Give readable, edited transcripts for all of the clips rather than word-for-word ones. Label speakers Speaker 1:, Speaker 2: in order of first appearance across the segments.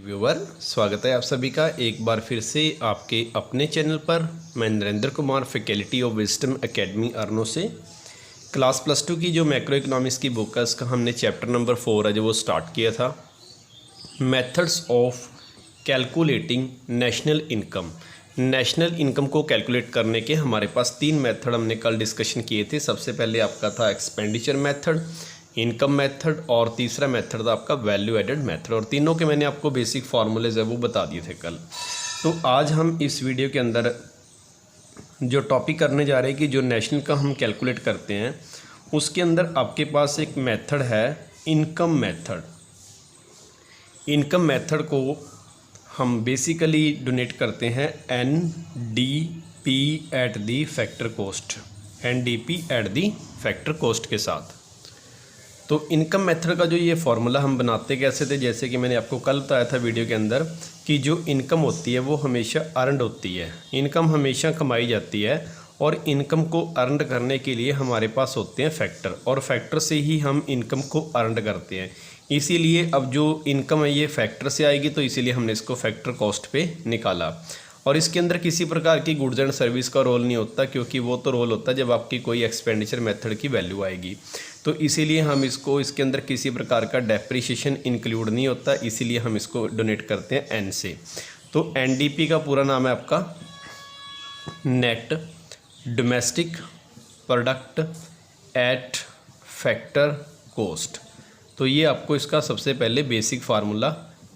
Speaker 1: Viewer, स्वागत है आप सभी का एक बार फिर से आपके अपने चैनल पर। मैं Narendra Kumar, faculty of wisdom academy अरनो से क्लास +2 की जो मैक्रो इकोनॉमिक्स की बुक है उसका हमने चैप्टर नंबर 4 है जो वो स्टार्ट किया था, methods of calculating national income. National income को कैलकुलेट करने के हमारे पास 3 मेथड हमने कल डिस्कशन किए थे। सबसे पहले आपका था एक्सपेंडिचर मेथड, इनकम मेथड और तीसरा मेथड था आपका वैल्यू एडेड मेथड, और तीनों के मैंने आपको बेसिक फार्मूलेज है वो बता दिए थे कल। तो आज हम इस वीडियो के अंदर जो टॉपिक करने जा रहे हैं कि जो नेशनल का हम कैलकुलेट करते हैं उसके अंदर आपके पास एक मेथड है इनकम मेथड। इनकम मेथड को हम बेसिकली डोनेट करते हैं NDP at the factor cost, NDP at the factor cost के साथ। तो इनकम मेथड का जो ये फार्मूला हम बनाते कैसे थे, जैसे कि मैंने आपको कल बताया था वीडियो के अंदर कि जो इनकम होती है वो हमेशा अर्नड होती है, इनकम हमेशा कमाई जाती है, और इनकम को अर्न करने के लिए हमारे पास होते हैं फैक्टर, और फैक्टर से ही हम इनकम को अर्न करते हैं। इसीलिए अब जो इनकम है ये फैक्टर से आएगी, तो इसीलिए हमने इसको फैक्टर कॉस्ट पे निकाला। और इसके अंदर किसी प्रकार की गुड्स एंड सर्विस का रोल नहीं होता, क्योंकि वो तो रोल होता है जब आपकी कोई एक्सपेंडिचर मेथड की वैल्यू आएगी। तो इसीलिए हम इसको, इसके अंदर किसी प्रकार का डेप्रिसिएशन इंक्लूड नहीं होता, इसीलिए हम इसको डोनेट करते हैं एन से। तो NDP का पूरा नाम है आपका net domestic product at factor cost. तो ये आपको इसका सबसे पहले बेसिक फार्मूला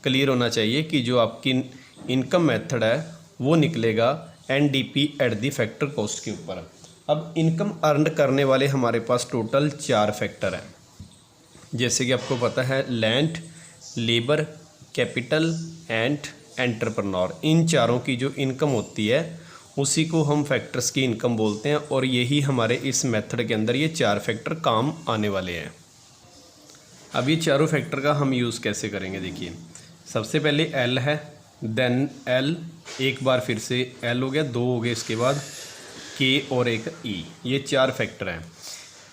Speaker 1: क्लियर होना चाहिए कि जो आपकी इनकम मेथड है वो निकलेगा NDP at the factor cost के ऊपर। अब इनकम अर्न करने वाले हमारे पास टोटल 4 फैक्टर हैं, जैसे कि आपको पता है land, labour, capital and entrepreneur. इन चारों की जो इनकम होती है उसी को हम फैक्टर्स की इनकम बोलते हैं, और यही हमारे इस मेथड के अंदर ये 4 फैक्टर काम आने वाले हैं। अब ये चारों फैक्टर का हम यूज़ कैसे करेंगे, देखिए सबसे पहले L है, देन L, एक बार फिर से L हो गया, 2 हो गए, इसके बाद K और एक E। ये 4 फैक्टर हैं।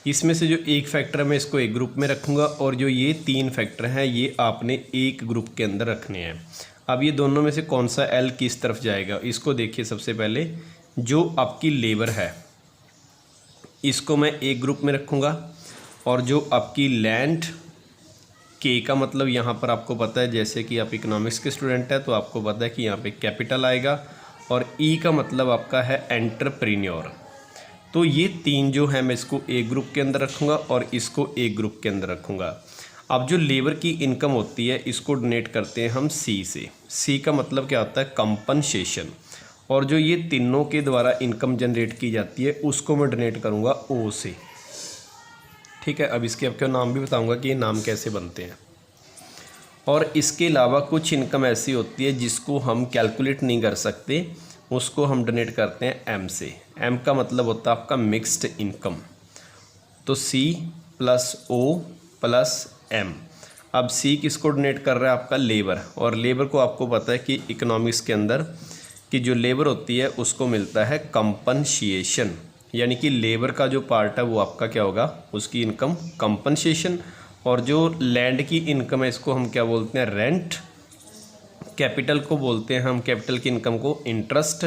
Speaker 1: इसमें से जो एक फैक्टर है मैं इसको एक ग्रुप में रखूँगा, और जो ये 3 फैक्टर हैं ये आपने एक ग्रुप के अंदर रखने हैं। अब ये दोनों में से कौन सा L किस तरफ जाएगा, इसको देखिए। सबसे पहले जो आपकी लेबर है इसको मैं एक ग्रुप में रखूँगा, और जो आपकी लैंड, K का मतलब यहाँ पर आपको पता है, जैसे कि आप इकोनॉमिक्स के स्टूडेंट हैं तो आपको पता है कि यहाँ पे कैपिटल आएगा, और E का मतलब आपका है एंटरप्रेन्योर। तो ये 3 जो है मैं इसको एक ग्रुप के अंदर रखूँगा और इसको एक ग्रुप के अंदर रखूँगा। अब जो लेबर की इनकम होती है इसको डोनेट करते हैं हम C से। C का मतलब क्या होता है, कंपनसेशन। और जो ये तीनों के द्वारा इनकम जनरेट की जाती है उसको मैं डोनेट करूँगा O से। ठीक है, अब इसके आपको नाम भी बताऊंगा कि ये नाम कैसे बनते हैं। और इसके अलावा कुछ इनकम ऐसी होती है जिसको हम कैलकुलेट नहीं कर सकते, उसको हम डोनेट करते हैं M से। M का मतलब होता है आपका मिक्स्ड इनकम। तो C + O + M। अब C किसको डोनेट कर रहा है, आपका लेबर, और लेबर को आपको पता है कि इकोनॉमिक्स के अंदर कि जो लेबर होती है उसको मिलता है कंपनसेशन, यानी कि लेबर का जो पार्ट है वो आपका क्या होगा, उसकी इनकम कंपनसेशन। और जो लैंड की इनकम है इसको हम क्या बोलते हैं, रेंट। कैपिटल को बोलते हैं हम, कैपिटल की इनकम को इंटरेस्ट,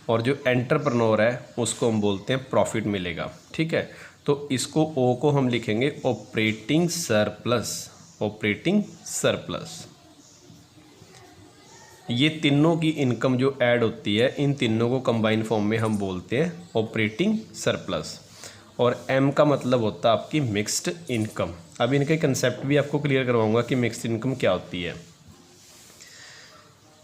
Speaker 1: और जो एंटरप्रेन्योर है उसको हम बोलते हैं प्रॉफिट मिलेगा। ठीक है, तो इसको O को हम लिखेंगे ऑपरेटिंग सरप्लस, ऑपरेटिंग सरप्लस। ये तीनों की इनकम जो ऐड होती है इन तीनों को कंबाइन फॉर्म में हम बोलते हैं ऑपरेटिंग सरप्लस, और M का मतलब होता है आपकी मिक्स्ड इनकम। अब इनके कंसेप्ट भी आपको क्लियर करवाऊंगा कि मिक्स्ड इनकम क्या होती है।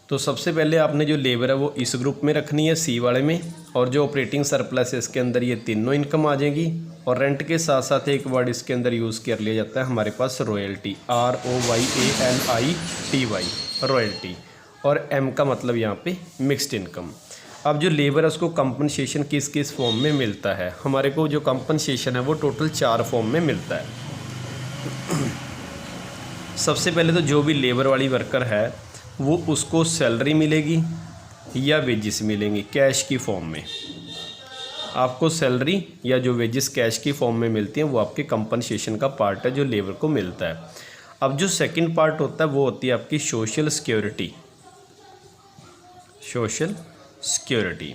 Speaker 1: तो सबसे पहले आपने जो लेबर है वो इस ग्रुप में रखनी है C वाले में, और जो ऑपरेटिंग सरप्लस है इसके अंदर ये तीनों इनकम आ जाएगी। और रेंट के साथ साथ एक वर्ड इसके अंदर यूज़ कर लिया जाता है हमारे पास रॉयल्टी, ROYALITY, रॉयल्टी। और M का मतलब यहाँ पे मिक्स्ड इनकम। अब जो लेबर है उसको कंपनसेशन किस किस फॉर्म में मिलता है, हमारे को जो कंपनसेशन है वो टोटल 4 फॉर्म में मिलता है। सबसे पहले तो जो भी लेबर वाली वर्कर है वो उसको सैलरी मिलेगी या वेजिस मिलेंगी कैश की फॉर्म में। आपको सैलरी या जो वेजिस कैश की फॉर्म में मिलती हैं वो आपके कंपनसेशन का पार्ट है जो लेबर को मिलता है। अब जो सेकंड पार्ट होता है वो होती है आपकी सोशल सिक्योरिटी। सोशल सिक्योरिटी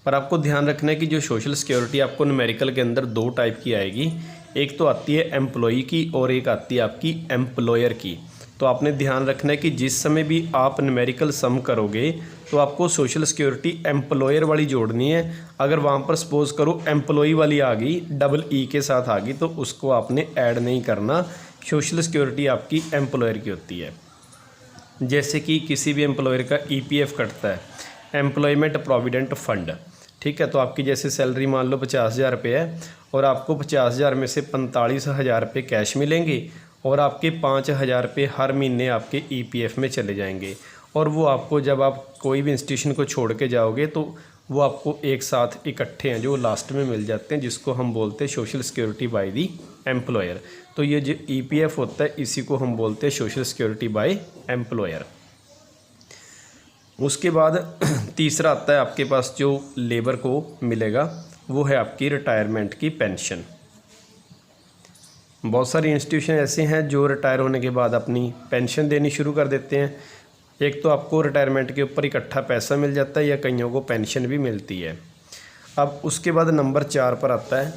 Speaker 1: पर आपको ध्यान रखना है कि जो सोशल सिक्योरिटी आपको न्यूमेरिकल के अंदर दो टाइप की आएगी, एक तो आती है एम्प्लॉई की और एक आती है आपकी एम्प्लॉयर की। तो आपने ध्यान रखना है कि जिस समय भी आप न्यूमेरिकल सम करोगे तो आपको सोशल सिक्योरिटी एम्प्लॉयर वाली जोड़नी है। अगर वहाँ पर सपोज करो एम्प्लॉई वाली आ गई, डबल ई के साथ आ गई, तो उसको आपने ऐड नहीं करना। सोशल सिक्योरिटी आपकी एम्प्लॉयर की होती है। जैसे कि किसी भी एम्प्लॉयर का ईपीएफ कटता है, एम्प्लॉयमेंट प्रोविडेंट फंड, ठीक है। तो आपकी जैसे सैलरी मान लो 50,000 रुपये है और आपको 50,000 में से 45,000 रुपये कैश मिलेंगे और आपके 5,000 रुपये हर महीने आपके ईपीएफ में चले जाएंगे। और वो आपको जब आप कोई भी इंस्टीट्यूशन को छोड़ के जाओगे तो वो आपको एक साथ इकट्ठे हैं जो लास्ट में मिल जाते हैं, जिसको हम बोलते हैं social security by the employer. तो ये जो ईपीएफ होता है इसी को हम बोलते हैं सोशल सिक्योरिटी बाय एम्प्लॉयर। उसके बाद तीसरा आता है आपके पास जो लेबर को मिलेगा वो है आपकी रिटायरमेंट की पेंशन। बहुत सारी इंस्टीट्यूशन ऐसे हैं जो रिटायर होने के बाद अपनी पेंशन देनी शुरू कर देते हैं। एक तो आपको रिटायरमेंट के ऊपर इकट्ठा पैसा मिल जाता है या कईयों को पेंशन भी मिलती है। अब उसके बाद नंबर 4 पर आता है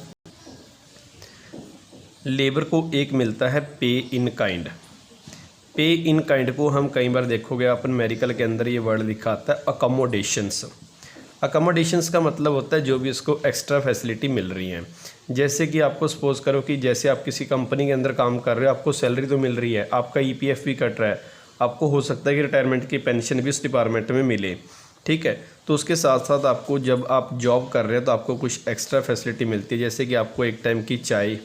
Speaker 1: लेबर को एक मिलता है पे इन काइंड। पे इन काइंड को हम कई बार देखोगे अपन मेडिकल के अंदर ये वर्ड लिखा आता है अकोमोडेशंस। अकोमोडेशंस का मतलब होता है जो भी उसको एक्स्ट्रा फैसिलिटी मिल रही है। जैसे कि आपको सपोज करो कि जैसे आप किसी कंपनी के अंदर काम कर रहे हो, आपको सैलरी तो मिल रही है, आपका ईपीएफ भी कट रहा है, आपको हो सकता है कि रिटायरमेंट की पेंशन भी उस डिपार्टमेंट में मिले, ठीक है। तो उसके साथ साथ आपको जब आप जॉब कर रहे हैं तो आपको कुछ एक्स्ट्रा फैसिलिटी मिलती है, जैसे कि आपको एक टाइम की चाय,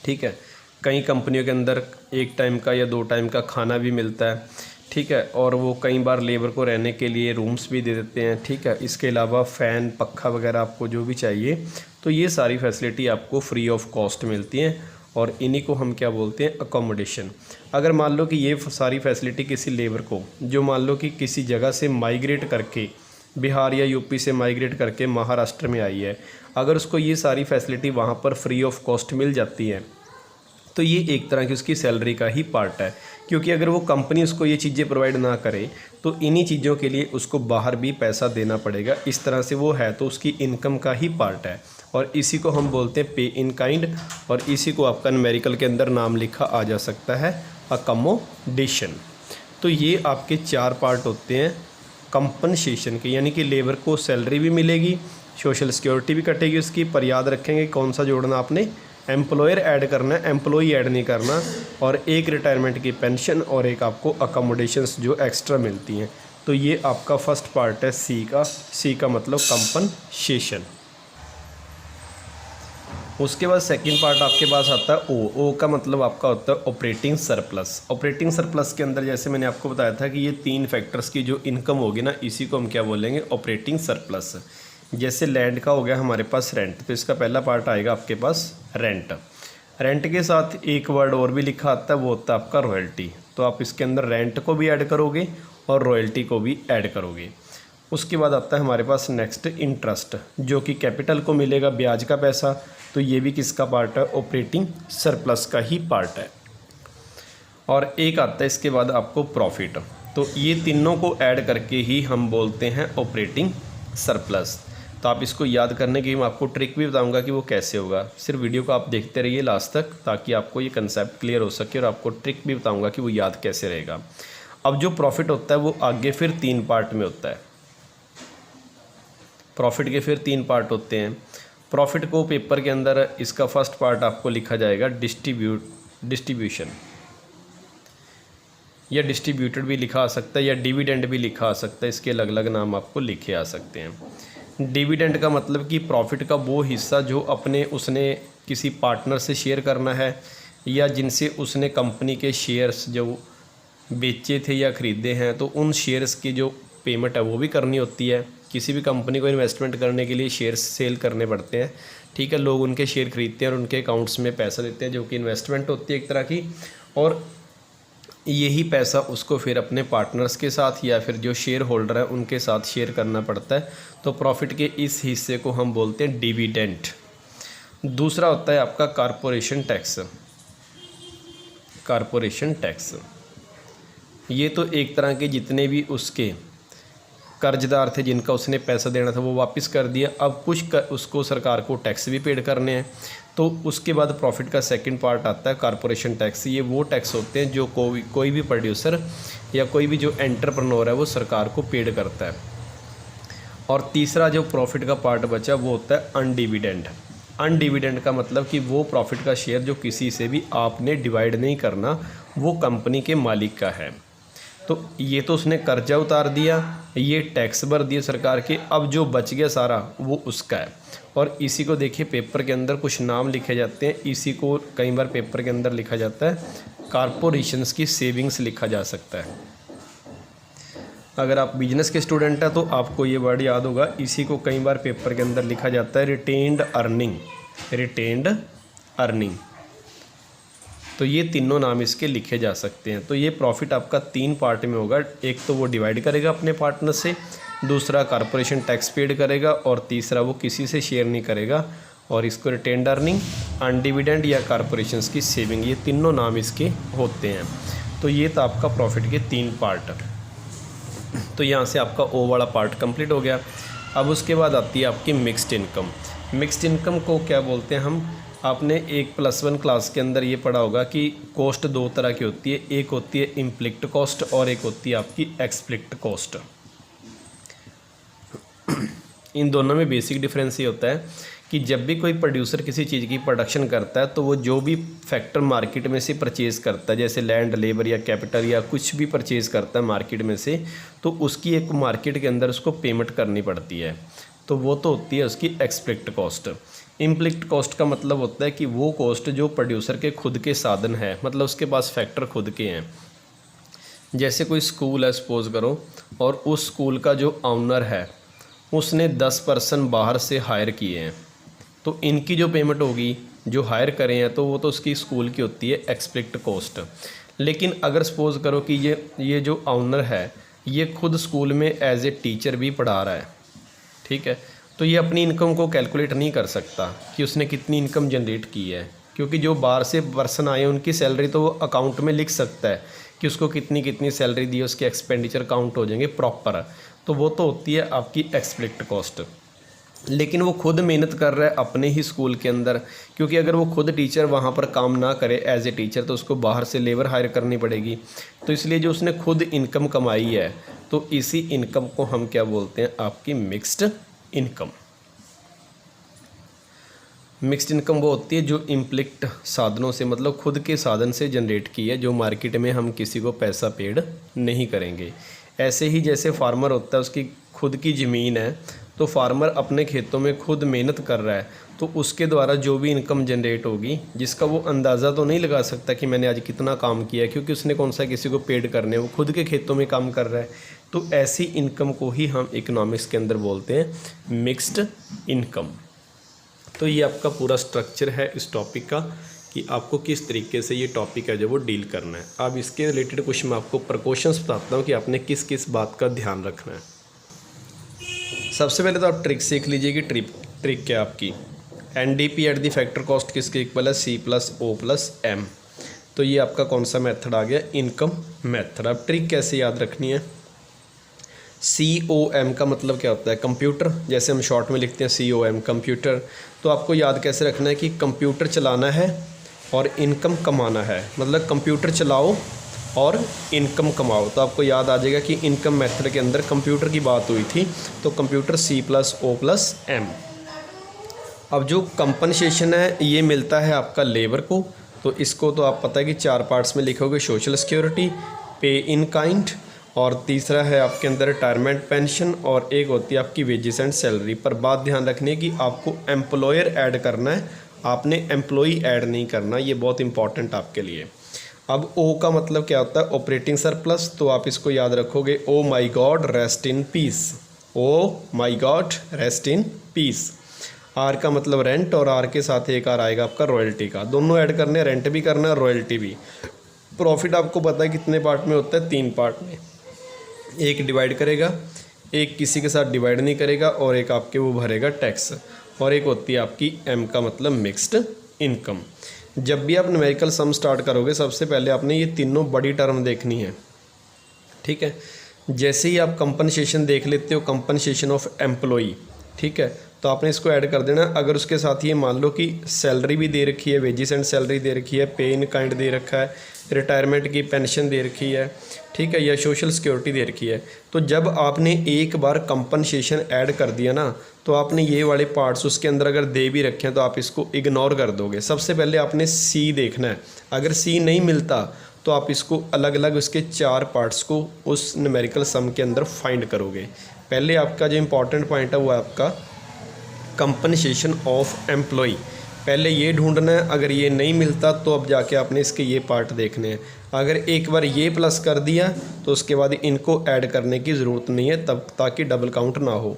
Speaker 1: ठीक है। कई कंपनियों के अंदर एक टाइम का या 2 टाइम का खाना भी मिलता है, ठीक है। और वो कई बार लेबर को रहने के लिए रूम्स भी दे देते हैं, ठीक है। इसके अलावा फ़ैन, पक्खा वगैरह आपको जो भी चाहिए, तो ये सारी फैसिलिटी आपको फ्री ऑफ कॉस्ट मिलती हैं और इन्हीं को हम क्या बोलते हैं अकोमोडेशन। अगर मान लो कि ये सारी फैसिलिटी किसी लेबर को जो मान लो कि किसी जगह से माइग्रेट करके बिहार या यूपी से माइग्रेट करके महाराष्ट्र में आई है, अगर उसको ये सारी फैसिलिटी वहाँ पर फ्री ऑफ कॉस्ट मिल जाती है तो ये एक तरह की उसकी सैलरी का ही पार्ट है। क्योंकि अगर वो कंपनी उसको ये चीज़ें प्रोवाइड ना करे तो इन्हीं चीज़ों के लिए उसको बाहर भी पैसा देना पड़ेगा। इस तरह से वो है तो उसकी इनकम का ही पार्ट है और इसी को हम बोलते हैं पे इन काइंड। और इसी को आपका न्यूमेरिकल के अंदर नाम लिखा आ जा सकता है अकोमोडेशन। तो ये आपके 4 पार्ट होते हैं कंपनसेशन के, यानी कि लेबर को सैलरी भी मिलेगी, सोशल सिक्योरिटी भी कटेगी उसकी। पर याद रखेंगे कौन सा जोड़ना आपने, एम्प्लॉयर ऐड करना है, एम्प्लॉई ऐड नहीं करना। और एक रिटायरमेंट की पेंशन और एक आपको अकोमोडेशंस जो एक्स्ट्रा मिलती हैं। तो ये आपका फर्स्ट पार्ट है सी का। सी का मतलब कंपनसेशन। उसके बाद सेकंड पार्ट आपके पास आता है ओ। ओ का मतलब आपका होता है ऑपरेटिंग सरप्लस। ऑपरेटिंग सरप्लस के अंदर जैसे मैंने आपको बताया था कि ये 3 फैक्टर्स की जो इनकम होगी ना, इसी को हम क्या बोलेंगे ऑपरेटिंग सरप्लस। जैसे लैंड का हो गया हमारे पास रेंट, तो इसका पहला पार्ट आएगा आपके पास रेंट। रेंट के साथ एक वर्ड और भी लिखा आता है, वो होता है आपका रॉयल्टी। तो आप इसके अंदर रेंट को भी ऐड करोगे और रॉयल्टी को भी ऐड करोगे। उसके बाद आता है हमारे पास नेक्स्ट इंटरेस्ट, जो कि कैपिटल को मिलेगा ब्याज का पैसा। तो ये भी किसका पार्ट है, ऑपरेटिंग सरप्लस का ही पार्ट है। और एक आता है इसके बाद आपको प्रॉफिट। तो ये तीनों को ऐड करके ही हम बोलते हैं ऑपरेटिंग सरप्लस। तो आप इसको याद करने की मैं आपको ट्रिक भी बताऊंगा कि वो कैसे होगा। सिर्फ वीडियो को आप देखते रहिए लास्ट तक ताकि आपको ये कंसेप्ट क्लियर हो सके, और आपको ट्रिक भी बताऊंगा कि वो याद कैसे रहेगा। अब जो प्रॉफिट होता है वो आगे फिर 3 पार्ट में होता है। प्रॉफिट के फिर 3 पार्ट होते हैं। प्रॉफिट को पेपर के अंदर इसका फर्स्ट पार्ट आपको लिखा जाएगा डिस्ट्रीब्यूशन, या डिस्ट्रीब्यूटेड भी लिखा आ सकता है, या डिविडेंड भी लिखा आ सकता है। इसके अलग अलग नाम आपको लिखे आ सकते हैं। डिविडेंड का मतलब कि प्रॉफिट का वो हिस्सा जो उसने किसी पार्टनर से शेयर करना है, या जिनसे उसने कंपनी के शेयर्स जो बेचे थे या ख़रीदे हैं, तो उन शेयर्स की जो पेमेंट है वो भी करनी होती है। किसी भी कंपनी को इन्वेस्टमेंट करने के लिए शेयर्स सेल करने पड़ते हैं, ठीक है। लोग उनके शेयर खरीदते हैं और उनके अकाउंट्स में पैसा देते हैं, जो कि इन्वेस्टमेंट होती है एक तरह की। और यही पैसा उसको फिर अपने पार्टनर्स के साथ या फिर जो शेयर होल्डर है उनके साथ शेयर करना पड़ता है। तो प्रॉफिट के इस हिस्से को हम बोलते हैं डिविडेंड। दूसरा होता है आपका कॉरपोरेशन टैक्स। Corporation tax. ये तो एक तरह के जितने भी उसके कर्जदार थे जिनका उसने पैसा देना था वो वापस कर दिया, अब कुछ उसको सरकार को टैक्स भी पेड करने हैं। तो उसके बाद प्रॉफिट का सेकंड पार्ट आता है कारपोरेशन टैक्स। ये वो टैक्स होते हैं जो कोई भी प्रोड्यूसर या कोई भी जो एंटरप्रेन्योर है वो सरकार को पेड करता है। और तीसरा जो प्रॉफिट का पार्ट बचा वो होता है अनडिविडेंड। अनडिविडेंड का मतलब कि वो प्रॉफिट का शेयर जो किसी से भी आपने डिवाइड नहीं करना, वो कंपनी के मालिक का है। तो ये तो उसने कर्जा उतार दिया, ये टैक्स भर दिए सरकार के, अब जो बच गया सारा वो उसका है। और इसी को देखिए पेपर के अंदर कुछ नाम लिखे जाते हैं, इसी को कई बार पेपर के अंदर लिखा जाता है कारपोरेशंस की सेविंग्स लिखा जा सकता है। अगर आप बिजनेस के स्टूडेंट हैं तो आपको ये वर्ड याद होगा, इसी को कई बार पेपर के अंदर लिखा जाता है रिटेन्ड अर्निंग। रिटेन्ड अर्निंग, तो ये तीनों नाम इसके लिखे जा सकते हैं। तो ये प्रॉफिट आपका 3 पार्ट में होगा, एक तो वो डिवाइड करेगा अपने पार्टनर से, दूसरा कारपोरेशन टैक्स पेड करेगा, और तीसरा वो किसी से शेयर नहीं करेगा। और इसको रिटेन्ड अर्निंग, अनडिविडेंड या कारपोरेशंस की सेविंग, ये तीनों नाम इसके होते हैं। तो ये था आपका प्रॉफिट के 3 पार्ट। तो यहाँ से आपका ओ वाला पार्ट कंप्लीट हो गया। अब उसके बाद आती है आपकी मिक्स्ड इनकम। मिक्स्ड इनकम को क्या बोलते हैं हम, आपने 1+1 क्लास के अंदर ये पढ़ा होगा कि कॉस्ट 2 तरह की होती है, एक होती है इम्प्लिक्ट कॉस्ट और एक होती है आपकी एक्सप्लिक्ट कॉस्ट। इन दोनों में बेसिक डिफरेंस ये होता है कि जब भी कोई प्रोड्यूसर किसी चीज़ की प्रोडक्शन करता है तो वो जो भी फैक्टर मार्केट में से परचेज़ करता है, जैसे लैंड, लेबर या कैपिटल या कुछ भी परचेज़ करता है मार्केट में से, तो उसकी एक मार्केट के अंदर उसको पेमेंट करनी पड़ती है। तो वो तो होती है उसकी एक्सप्लिक्ट कॉस्ट। इम्प्लिक्ट कॉस्ट का मतलब होता है कि वो कॉस्ट जो प्रोड्यूसर के खुद के साधन है, मतलब उसके पास फैक्टर खुद के हैं। जैसे कोई स्कूल है सपोज़ करो, और उस स्कूल का जो ऑनर है उसने 10 पर्सन बाहर से हायर किए हैं, तो इनकी जो पेमेंट होगी जो हायर करें हैं तो वो तो उसकी स्कूल की होती है एक्सप्लिक्ट कॉस्ट। लेकिन अगर सपोज़ करो कि ये जो ऑनर है ये खुद स्कूल में एज ए टीचर भी पढ़ा रहा है, ठीक है, तो ये अपनी इनकम को कैलकुलेट नहीं कर सकता कि उसने कितनी इनकम जनरेट की है, क्योंकि जो बाहर से पर्सन आए उनकी सैलरी तो वो अकाउंट में लिख सकता है कि उसको कितनी कितनी सैलरी दी है, उसके एक्सपेंडिचर काउंट हो जाएंगे प्रॉपर। तो वो तो होती है आपकी एक्सप्लिक्ट कॉस्ट। लेकिन वो खुद मेहनत कर रहा है अपने ही स्कूल के अंदर, क्योंकि अगर वो खुद टीचर वहाँ पर काम ना करे एज ए टीचर तो उसको बाहर से लेबर हायर करनी पड़ेगी। तो इसलिए जो उसने खुद इनकम कमाई है तो इसी इनकम को हम क्या बोलते हैं, आपकी मिक्स्ड इनकम। मिक्स्ड इनकम वो होती है जो इम्प्लिक्ट साधनों से, मतलब खुद के साधन से जनरेट की है, जो मार्केट में हम किसी को पैसा पेड नहीं करेंगे। ऐसे ही जैसे फार्मर होता है, उसकी खुद की ज़मीन है तो फार्मर अपने खेतों में खुद मेहनत कर रहा है, तो उसके द्वारा जो भी इनकम जनरेट होगी जिसका वो अंदाज़ा तो नहीं लगा सकता कि मैंने आज कितना काम किया है, क्योंकि उसने कौन सा किसी को पेड करने, वो खुद के खेतों में काम कर रहा है। तो ऐसी इनकम को ही हम इकोनॉमिक्स के अंदर बोलते हैं मिक्स्ड इनकम। तो ये आपका पूरा स्ट्रक्चर है इस टॉपिक का कि आपको किस तरीके से ये टॉपिक है जो वो डील करना है। अब इसके रिलेटेड कुछ मैं आपको प्रिकॉशंस बताता हूँ कि आपने किस किस बात का ध्यान रखना है। सबसे पहले तो आप ट्रिक सीख लीजिए कि ट्रिक क्या आपकी, NDP at the factor cost किसके इक्वल है, C+O+M। तो ये आपका कौन सा मेथड आ गया, इनकम मेथड। अब ट्रिक कैसे याद रखनी है, COM का मतलब क्या होता है, कंप्यूटर, जैसे हम शॉर्ट में लिखते हैं COM कंप्यूटर। तो आपको याद कैसे रखना है कि कंप्यूटर चलाना है और इनकम कमाना है, मतलब कंप्यूटर चलाओ और इनकम कमाओ। तो आपको याद आ जाएगा कि इनकम मेथड के अंदर कंप्यूटर की बात हुई थी, तो कंप्यूटर C+O+M। अब जो कंपनसेशन है ये मिलता है आपका लेबर को, तो इसको तो आप पता है कि 4 पार्ट्स में लिखोगे, सोशल सिक्योरिटी, पे इन काइंड, और तीसरा है आपके अंदर रिटायरमेंट पेंशन, और एक होती है आपकी वेजेस एंड सैलरी। पर बात ध्यान रखनी है कि आपको एम्प्लॉयर ऐड करना है, आपने एम्प्लॉई ऐड नहीं करना, ये बहुत इंपॉर्टेंट आपके लिए। अब ओ का मतलब क्या होता है, ऑपरेटिंग सरप्लस। तो आप इसको याद रखोगे, oh my God rest in peace, oh my God rest in peace. R का मतलब रेंट, और आर के साथ एक आर आएगा आपका रॉयल्टी का, दोनों ऐड करने, रेंट भी करना है रॉयल्टी भी। प्रॉफिट आपको पता है कितने पार्ट में होता है, 3 पार्ट में, एक डिवाइड करेगा, एक किसी के साथ डिवाइड नहीं करेगा, और एक आपके वो भरेगा टैक्स, और एक होती है आपकी एम का मतलब मिक्स्ड इनकम। जब भी आप न्यूमेरिकल सम स्टार्ट करोगे सबसे पहले आपने ये तीनों बड़ी टर्म देखनी है, ठीक है। जैसे ही आप कंपनसेशन देख लेते हो, कंपनसेशन ऑफ एम्प्लॉई, ठीक है, तो आपने इसको ऐड कर देना। अगर उसके साथ ये मान लो कि सैलरी भी दे रखी है, वेजेस एंड सैलरी दे रखी है, पे इन काइंड दे रखा है, रिटायरमेंट की पेंशन दे रखी है, ठीक है, या सोशल सिक्योरिटी दे रखी है, तो जब आपने एक बार कंपनसेशन ऐड कर दिया ना, तो आपने ये वाले पार्ट्स उसके अंदर अगर दे भी रखे हैं तो आप इसको इग्नोर कर दोगे। सबसे पहले आपने सी देखना है। अगर सी नहीं मिलता तो आप इसको अलग अलग उसके 4 पार्ट्स को उस न्यूमेरिकल सम के अंदर फाइंड करोगे। पहले आपका जो इम्पॉर्टेंट पॉइंट है वो है आपका कंपनसेशन ऑफ एम्प्लॉय, पहले ये ढूंढना है। अगर ये नहीं मिलता तो अब जाके आपने इसके ये पार्ट देखने हैं। अगर एक बार ये प्लस कर दिया तो उसके बाद इनको ऐड करने की ज़रूरत नहीं है, तब ताकि डबल काउंट ना हो।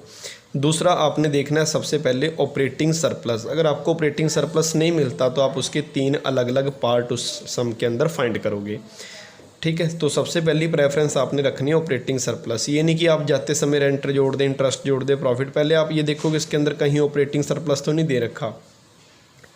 Speaker 1: दूसरा आपने देखना है सबसे पहले ऑपरेटिंग सरप्लस। अगर आपको ऑपरेटिंग सरप्लस नहीं मिलता तो आप उसके 3 अलग अलग पार्ट उस सम के अंदर फाइंड करोगे, ठीक है। तो सबसे पहली प्रेफरेंस आपने रखनी है ऑपरेटिंग सरप्लस। ये नहीं कि आप जाते समय रेंट जोड़ दें, इंटरेस्ट जोड़ दें, प्रॉफिट, पहले आप ये देखोगे इसके अंदर कहीं ऑपरेटिंग सरप्लस तो नहीं दे रखा,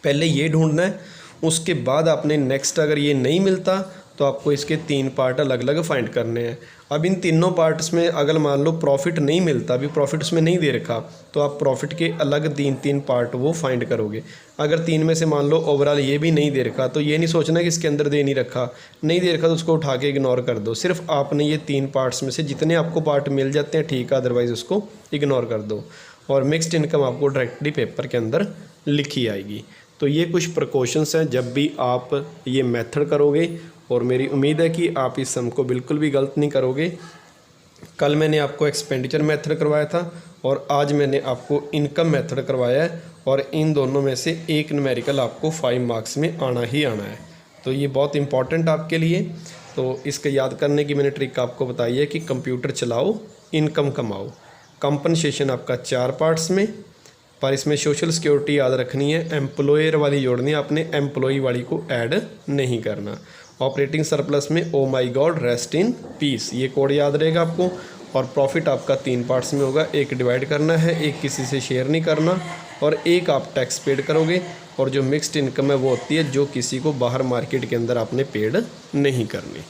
Speaker 1: पहले ये ढूंढना है। उसके बाद आपने नेक्स्ट अगर ये नहीं मिलता तो आपको इसके 3 पार्ट अलग अलग फाइंड करने हैं। अब इन तीनों पार्ट्स में अगर मान लो प्रॉफिट नहीं मिलता, अभी प्रॉफिट उसमें नहीं दे रखा, तो आप प्रॉफिट के अलग 3 पार्ट वो फाइंड करोगे। अगर 3 में से मान लो ओवरऑल ये भी नहीं दे रखा, तो ये नहीं सोचना कि इसके अंदर दे नहीं रखा, नहीं दे रखा तो उसको उठा के इग्नोर कर दो। सिर्फ आपने ये 3 पार्ट्स में से जितने आपको पार्ट मिल जाते हैं ठीक है, अदरवाइज़ उसको इग्नोर कर दो। और मिक्स्ड इनकम आपको डायरेक्टली पेपर के अंदर लिखी आएगी। तो ये कुछ प्रिकॉशंस हैं जब भी आप ये मेथड करोगे, और मेरी उम्मीद है कि आप इस सम को बिल्कुल भी गलत नहीं करोगे। कल मैंने आपको एक्सपेंडिचर मेथड करवाया था और आज मैंने आपको इनकम मेथड करवाया है, और इन दोनों में से एक न्यूमेरिकल आपको 5 मार्क्स में आना ही आना है। तो ये बहुत इंपॉर्टेंट आपके लिए। तो इसके याद करने की मैंने ट्रिक आपको बताई है कि कंप्यूटर चलाओ, इनकम कमाओ। कंपनसेशन आपका 4 पार्ट्स में, पर इसमें सोशल सिक्योरिटी याद रखनी है, एम्प्लॉयर वाली जोड़नी है, आपने एम्प्लॉई वाली को ऐड नहीं करना। ऑपरेटिंग सरप्लस में ओ my God rest in piece, ये कोड याद रहेगा आपको। और प्रॉफिट आपका 3 पार्ट्स में होगा, एक डिवाइड करना है, एक किसी से शेयर नहीं करना, और एक आप टैक्स पेड करोगे। और जो मिक्स्ड इनकम है वो होती है जो किसी को बाहर मार्केट के अंदर आपने पेड नहीं करनी।